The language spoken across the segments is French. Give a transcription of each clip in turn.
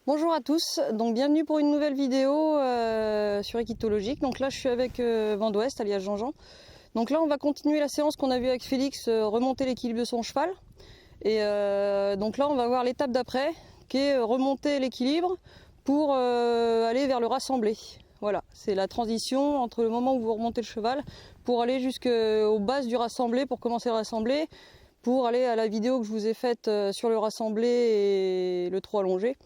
Bonjour à tous, donc bienvenue pour une nouvelle vidéo sur Équitologique. Donc là je suis avec Vent d'Ouest alias Jean-Jean. Donc là on va continuer la séance qu'on a vue avec Félix, remonter l'équilibre de son cheval. Et donc là on va voir l'étape d'après qui est remonter l'équilibre pour aller vers le rassemblé. Voilà, c'est la transition entre le moment où vous remontez le cheval pour aller jusqu'aux bases du rassemblé, pour commencer le rassemblé, pour aller à la vidéo que je vous ai faite sur le rassemblé et le trot allongé.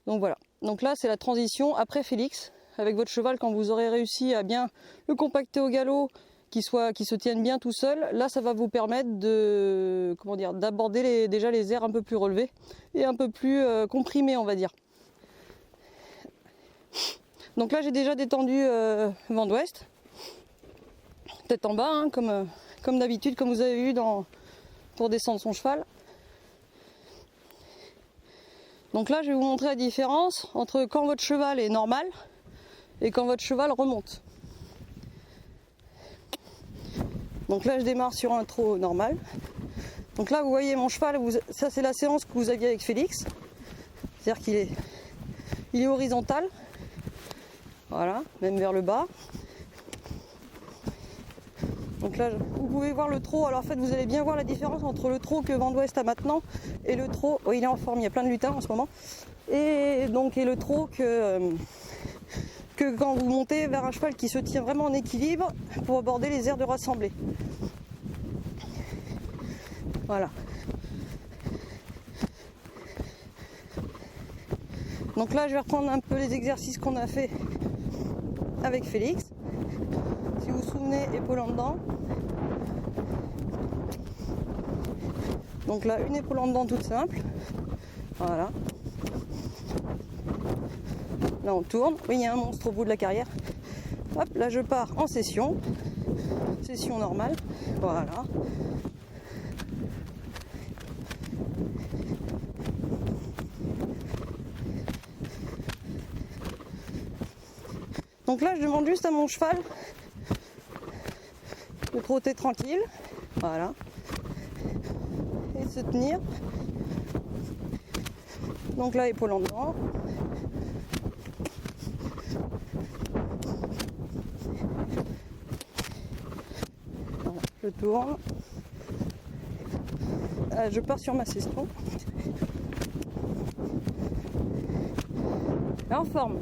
Donc voilà, donc là c'est la transition après Félix, avec votre cheval quand vous aurez réussi à bien le compacter au galop, qu'il se tienne bien tout seul. Là ça va vous permettre de, d'aborder déjà les airs un peu plus relevés et un peu plus comprimés on va dire. Donc là j'ai déjà détendu Vent d'Ouest, tête en bas hein, comme d'habitude, comme vous avez vu pour descendre son cheval. Donc là je vais vous montrer la différence entre quand votre cheval est normal et quand votre cheval remonte. Donc là je démarre sur un trot normal. Donc là vous voyez mon cheval, ça c'est la séance que vous aviez avec Félix. C'est-à-dire qu'il est horizontal. Voilà, même vers le bas. Donc là vous pouvez voir le trot, alors en fait vous allez bien voir la différence entre le trot que Vent d'Ouest a maintenant et le trot, oh, il est en forme, il y a plein de lutins en ce moment, et le trot que quand vous montez vers un cheval qui se tient vraiment en équilibre pour aborder les aires de rassemblée. Voilà. Donc là je vais reprendre un peu les exercices qu'on a fait avec Félix. Si vous vous souvenez, épaule en dedans. Donc là, une épaule en dedans toute simple. Voilà. Là, on tourne. Oui, il y a un monstre au bout de la carrière. Hop, là, je pars en session. Session normale. Voilà. Donc là, je demande juste à mon cheval de trotter tranquille. Voilà. Et de se tenir. Donc là, épaule en dedans. Voilà, je tourne. Je pars sur ma session. Et en forme.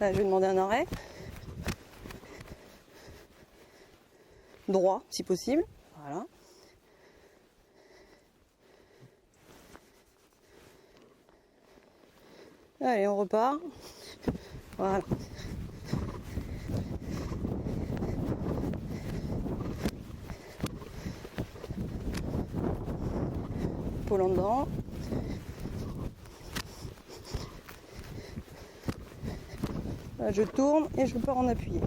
Là, je vais demander un arrêt. Droit, si possible. Voilà. Allez, on repart. Voilà. Épaule en dedans. Là, je tourne et je pars en appuyé.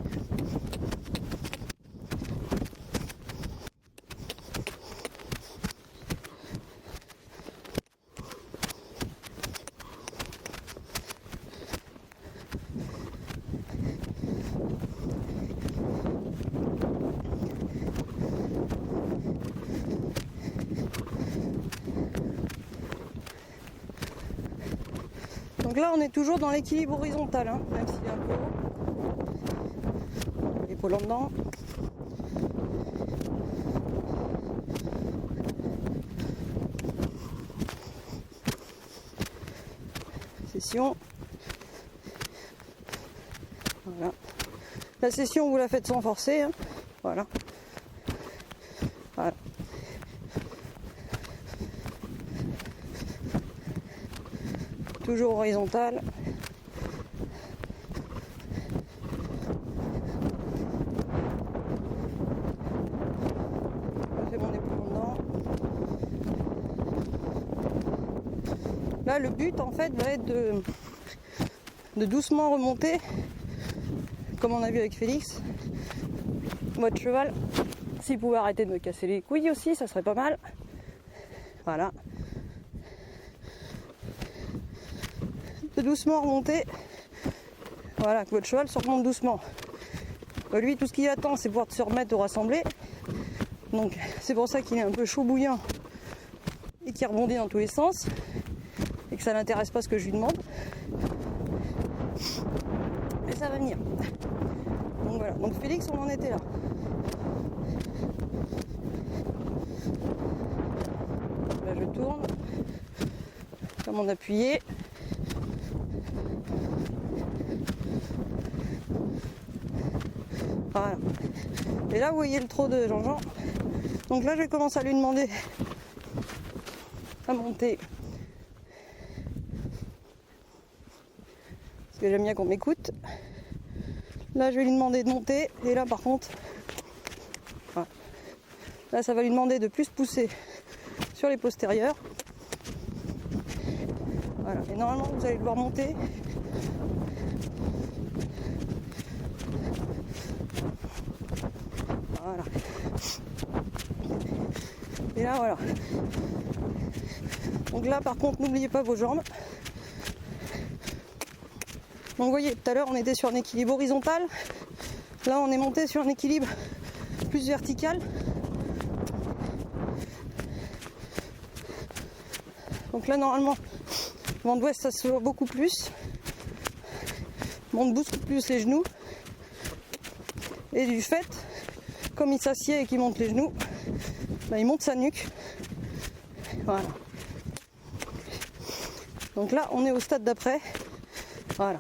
Donc là on est toujours dans l'équilibre horizontal, hein, même s'il est un peu haut. Épaule en dedans. Session. Voilà. La session vous la faites sans forcer. Hein. Voilà. Voilà. Toujours horizontal. Je fais mon épaule en dedans. Là, le but en fait va être de doucement remonter, comme on a vu avec Félix. Votre cheval, s'il pouvait arrêter de me casser les couilles aussi, ça serait pas mal. Voilà. De doucement remonter. Voilà, que votre cheval se remonte doucement. Lui, tout ce qu'il attend, c'est pouvoir se remettre au rassemblé. Donc c'est pour ça qu'il est un peu chaud bouillant et qu'il rebondit dans tous les sens et que ça n'intéresse pas ce que je lui demande. Mais ça va venir. Donc voilà, donc Félix, on en était là. Là je tourne, comme on appuyait. Voilà. Et là vous voyez le trot de Jean-Jean. Donc là je vais commencer à lui demander à monter. Parce que j'aime bien qu'on m'écoute. Là je vais lui demander de monter. Et là par contre, voilà. Là ça va lui demander de plus pousser sur les postérieurs. Voilà. Et normalement vous allez devoir monter. Voilà. Et là voilà. Donc là par contre n'oubliez pas vos jambes. Donc vous voyez, tout à l'heure on était sur un équilibre horizontal. Là on est monté sur un équilibre plus vertical. Donc là normalement, vent d'ouest ça se voit beaucoup plus. Monte beaucoup plus les genoux. Et du fait, comme il s'assied et qu'il monte les genoux, bah, il monte sa nuque. Voilà. Donc là on est au stade d'après. Voilà.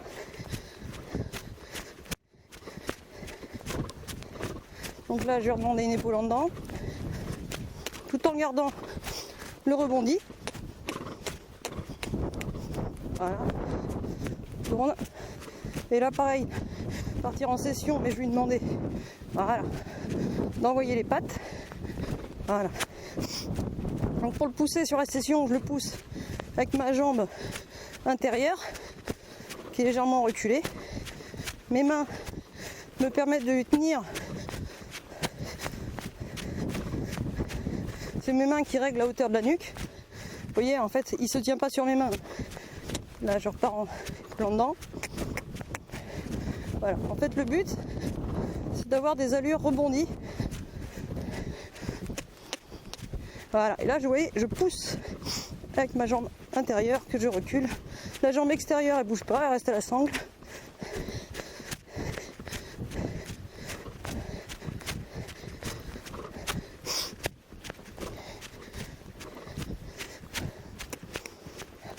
Donc là je vais redemander une épaule en dedans. Tout en gardant le rebondi. Voilà. Tourne. Et là pareil, partir en session, mais je vais lui demander, voilà, d'envoyer les pattes. Voilà. Donc pour le pousser sur la session, je le pousse avec ma jambe intérieure, qui est légèrement reculée. Mes mains me permettent de lui tenir. C'est mes mains qui règlent la hauteur de la nuque. Vous voyez, en fait, il se tient pas sur mes mains. Là, je repars en plan dedans. Voilà. En fait, le but, c'est d'avoir des allures rebondies. Voilà. Et là, vous voyez, je pousse avec ma jambe intérieure que je recule. La jambe extérieure, elle bouge pas, elle reste à la sangle.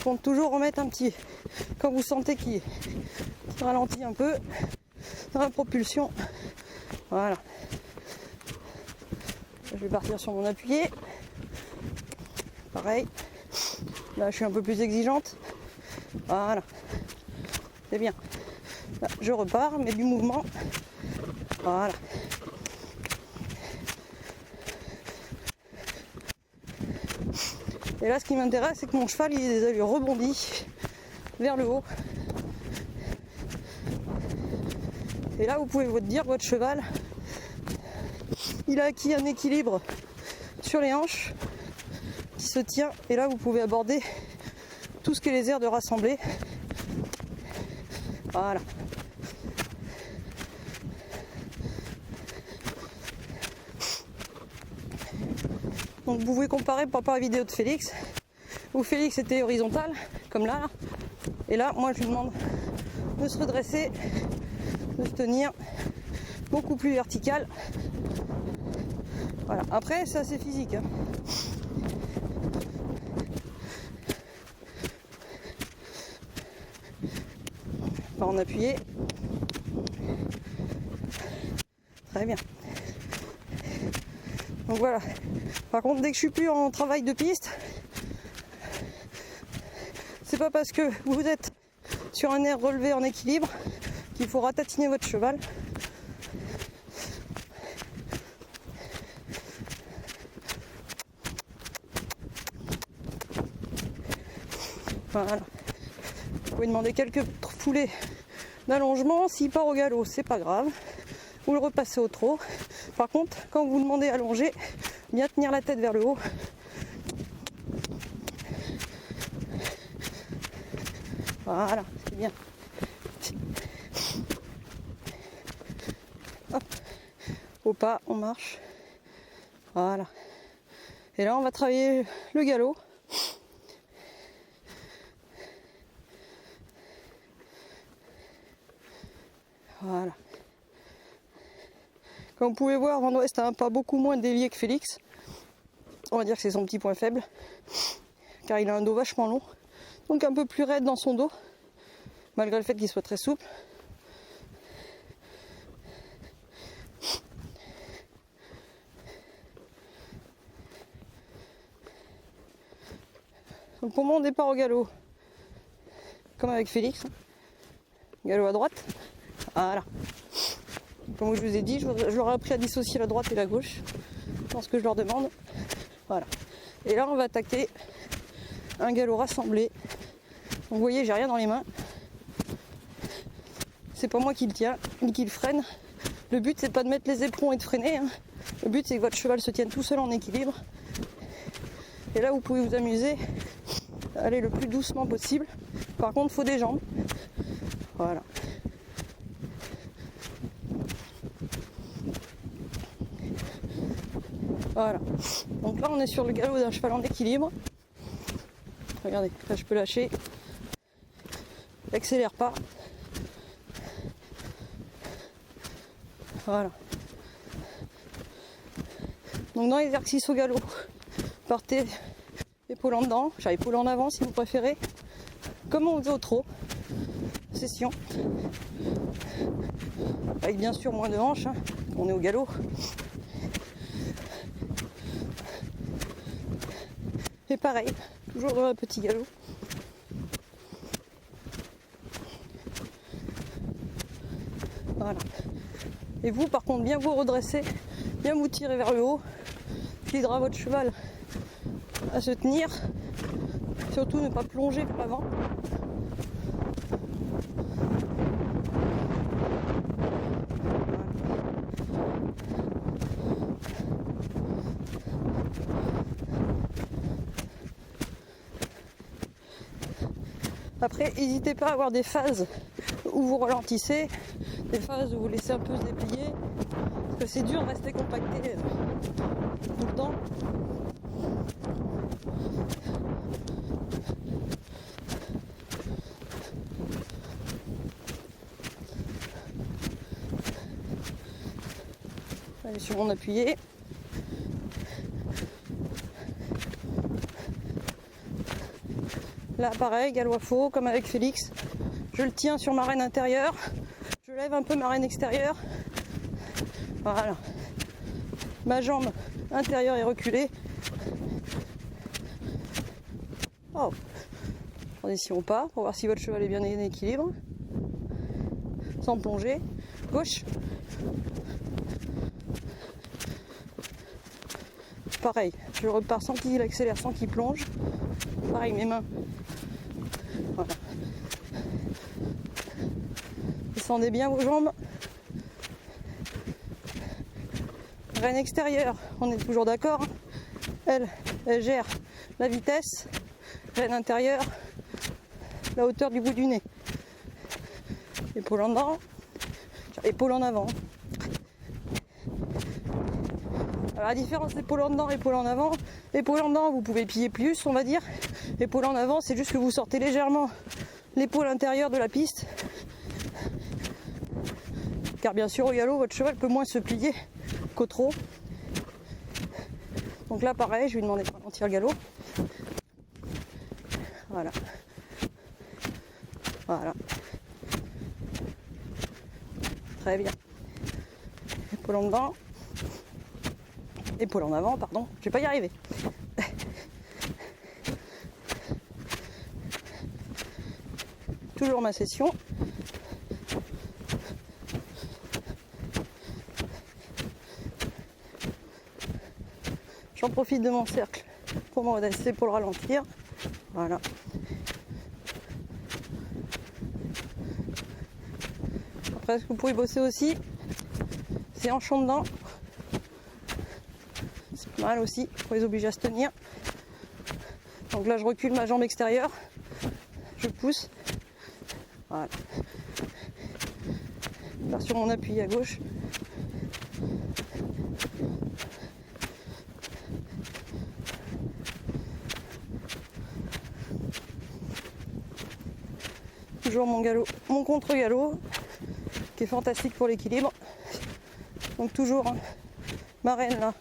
Compte toujours remettre un petit, quand vous sentez qu'il ralentit un peu dans la propulsion. Voilà. Je vais partir sur mon appuyé. Pareil. Là je suis un peu plus exigeante. Voilà. C'est bien. Là, je repars, mais du mouvement. Voilà. Et là ce qui m'intéresse c'est que mon cheval il ait des allures rebondies vers le haut. Et là vous pouvez vous dire votre cheval il a acquis un équilibre sur les hanches qui se tient. Et là vous pouvez aborder tout ce qui est les aires de rassembler. Voilà. Donc vous pouvez comparer par rapport à la vidéo de Félix, où Félix était horizontal, comme là. Et là, moi je lui demande de se redresser, de se tenir beaucoup plus vertical. Voilà. Après, c'est assez physique. Hein. Pas en appuyer. Très bien. Donc voilà. Par contre, dès que je suis plus en travail de piste, c'est pas parce que vous êtes sur un air relevé en équilibre qu'il faut ratatiner votre cheval. Voilà. Vous pouvez demander quelques foulées d'allongement. S'il part au galop, c'est pas grave. Vous le repassez au trot. Par contre, quand vous demandez allonger, bien tenir la tête vers le haut. Voilà, c'est bien. Hop. Au pas, on marche. Voilà. Et là on va travailler le galop. Voilà. Comme vous pouvez voir, Van West a un pas beaucoup moins délié que Félix. On va dire que c'est son petit point faible, car il a un dos vachement long, donc un peu plus raide dans son dos, malgré le fait qu'il soit très souple. Donc pour mon départ au galop, comme avec Félix, galop à droite, voilà. Comme je vous ai dit, je leur ai appris à dissocier la droite et la gauche dans ce que je leur demande. Voilà. Et là on va attaquer un galop rassemblé. Donc vous voyez, j'ai rien dans les mains. C'est pas moi qui le tiens, ni qui le freine. Le but c'est pas de mettre les éperons et de freiner, hein. Le but c'est que votre cheval se tienne tout seul en équilibre. Et là vous pouvez vous amuser à aller le plus doucement possible. Par contre il faut des jambes. Voilà. Voilà. Donc là on est sur le galop d'un cheval en équilibre. Regardez, là je peux lâcher. J'accélère pas. Voilà. Donc dans l'exercice au galop, partez épaule en dedans, enfin épaule en avant si vous préférez. Comme on faisait au trot. Session. Avec bien sûr moins de hanches, hein. On est au galop. Et pareil, toujours un petit galop. Voilà. Et vous, par contre, bien vous redresser, bien vous tirer vers le haut, qui aidera votre cheval à se tenir. Surtout ne pas plonger vers l'avant. Après, n'hésitez pas à avoir des phases où vous ralentissez, des phases où vous laissez un peu se déplier, parce que c'est dur de rester compacté tout le temps. Allez, sur mon appuyé. Là pareil, galop à faux, comme avec Félix. Je le tiens sur ma reine intérieure. Je lève un peu ma reine extérieure. Voilà. Ma jambe intérieure est reculée. Oh. Transition pas, pour voir si votre cheval est bien en équilibre. Sans plonger. Gauche. Pareil, je repars sans qu'il accélère, sans qu'il plonge. Pareil, mes mains. Voilà. Descendez bien vos jambes. Reine extérieure, on est toujours d'accord. Elle gère la vitesse. Reine intérieure, la hauteur du bout du nez. Épaule en avant, épaule en avant. Alors la différence épaule en dedans, épaule en avant. Épaule en dedans, vous pouvez plier plus, on va dire. Épaule en avant, c'est juste que vous sortez légèrement l'épaule intérieure de la piste. Car bien sûr, au galop, votre cheval peut moins se plier qu'au trot. Donc là, pareil, je vais lui demander de ralentir le galop. Voilà. Voilà. Très bien. Épaule en dedans. Épaule en avant, pardon. Je vais pas y arriver. Toujours ma session. J'en profite de mon cercle pour me redresser, pour le ralentir. Voilà. Après, ce que vous pouvez bosser aussi, c'est en champ dedans. C'est pas mal aussi pour les obliger à se tenir. Donc là, je recule ma jambe extérieure. Je pousse. Voilà. Je pars sur mon appui à gauche. toujours mon galop, mon contre-galop, qui est fantastique pour l'équilibre. Donc toujours hein, ma reine là,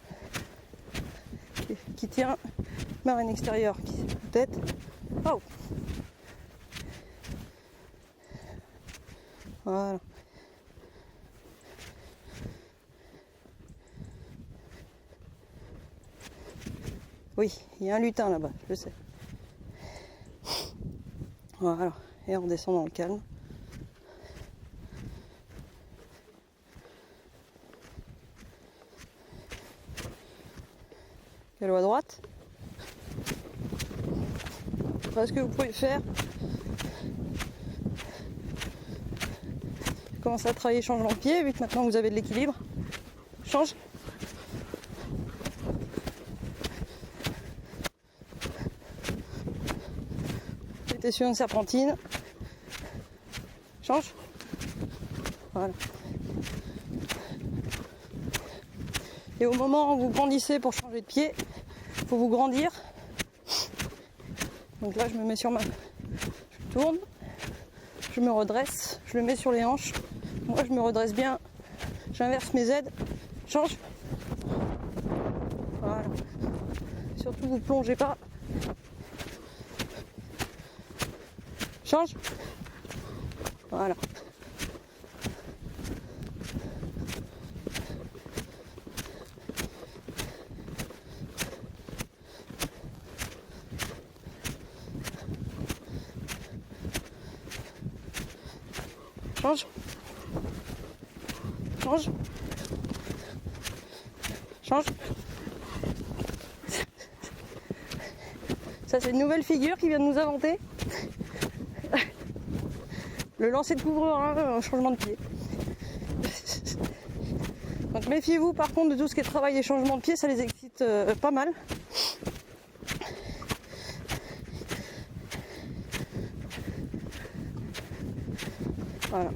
qui tient, ma reine extérieure qui tête. Oh. Voilà. Oui, il y a un lutin là-bas, je sais. Voilà, et on descend dans le calme. Galop à droite. Voilà ce que vous pouvez faire. Commencez à travailler changement de pied, vu que maintenant vous avez de l'équilibre. Change. Mettez sur une serpentine. Change. Voilà. Et au moment où vous grandissez pour changer de pied, il faut vous grandir. Donc là, je me mets sur ma... Je tourne. Je me redresse. Je le mets sur les hanches. Moi, je me redresse bien. J'inverse mes aides. Change. Voilà. Surtout, vous plongez pas. Change. Voilà. Change. Change. Change. Ça, c'est une nouvelle figure qui vient de nous inventer. Le lancer de couvreur, un changement de pied. Donc méfiez-vous par contre de tout ce qui est travail et changement de pied, ça les excite pas mal. Voilà.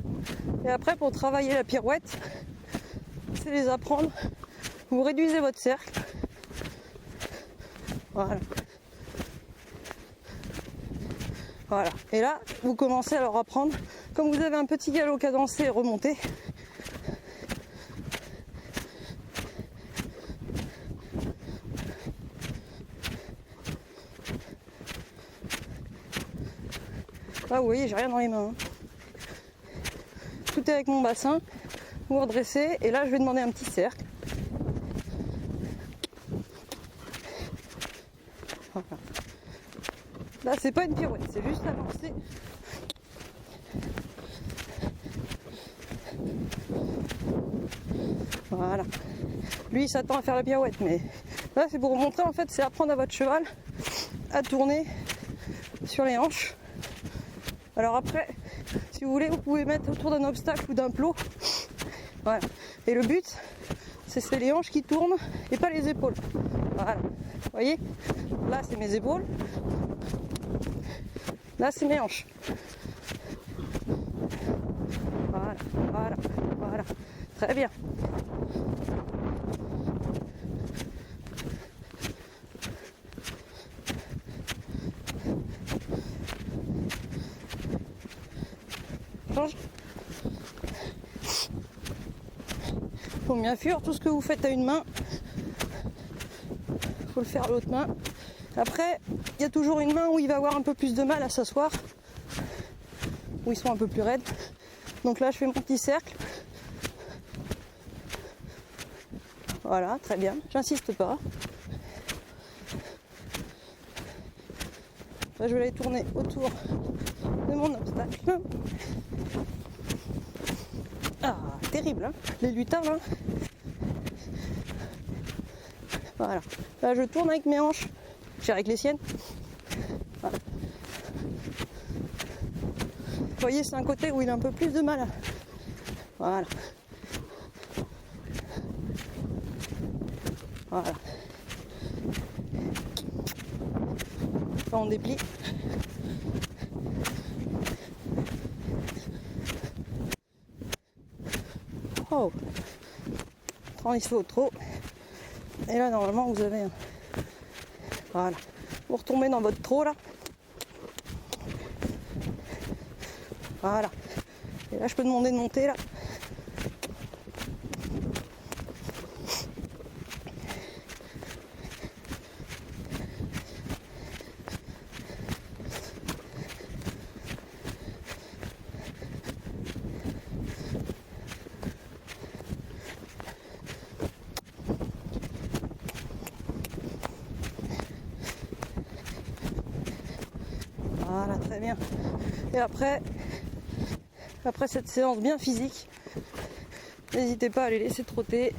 Et après, pour travailler la pirouette, c'est les apprendre. Vous réduisez votre cercle. Voilà. Voilà. Et là, vous commencez à leur apprendre. Comme vous avez un petit galop cadencé et remonté, là, vous voyez, j'ai rien dans les mains. Tout est avec mon bassin. Vous redressez. Et là, je vais demander un petit cercle. Voilà. Là, c'est pas une pirouette, c'est juste avancer. Voilà. Lui, il s'attend à faire la pirouette, mais là, c'est pour vous montrer, en fait, c'est apprendre à votre cheval à tourner sur les hanches. Alors après, si vous voulez, vous pouvez mettre autour d'un obstacle ou d'un plot. Voilà. Et le but, c'est les hanches qui tournent et pas les épaules. Voilà. Vous voyez? Là, c'est mes épaules. Là, c'est mes hanches. Voilà, voilà, voilà. Très bien. Change. Faut bien sûr, tout ce que vous faites à une main, faut le faire à l'autre main. Après, il y a toujours une main où il va avoir un peu plus de mal à s'asseoir, où ils sont un peu plus raides. Donc là, je fais mon petit cercle. Voilà, très bien. J'insiste pas. Là, je vais aller tourner autour de mon obstacle. Ah, terrible, hein, les lutins, là. Voilà. Là, je tourne avec mes hanches. Avec les siennes. Voilà. Vous voyez, c'est un côté où il a un peu plus de mal. Voilà. Voilà. Là, on déplie. Oh, il se fait au trot. Et là, normalement, vous avez un... Voilà. Vous retombez dans votre trot, là. Voilà. Et là, je peux demander de monter là. Voilà, très bien. Et après cette séance bien physique, n'hésitez pas à les laisser trotter.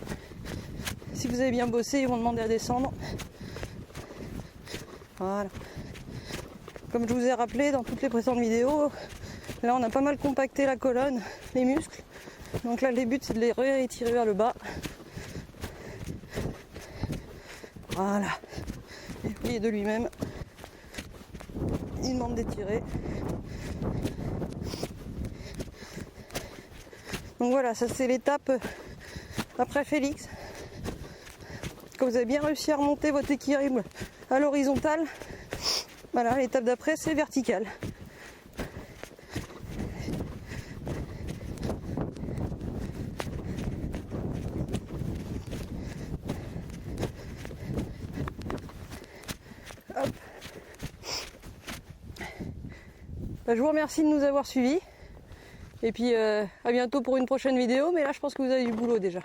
Si vous avez bien bossé, ils vont demander à descendre. Voilà. Comme je vous ai rappelé dans toutes les précédentes vidéos, là on a pas mal compacté la colonne, les muscles. Donc là le but c'est de les réétirer vers le bas. Voilà. Et plier de lui-même. Il demande d'étirer. Donc voilà, ça c'est l'étape après Félix. Quand vous avez bien réussi à remonter votre équilibre à l'horizontale, voilà, l'étape d'après c'est vertical. Hop. Je vous remercie de nous avoir suivis. Et puis à bientôt pour une prochaine vidéo, mais là je pense que vous avez du boulot déjà.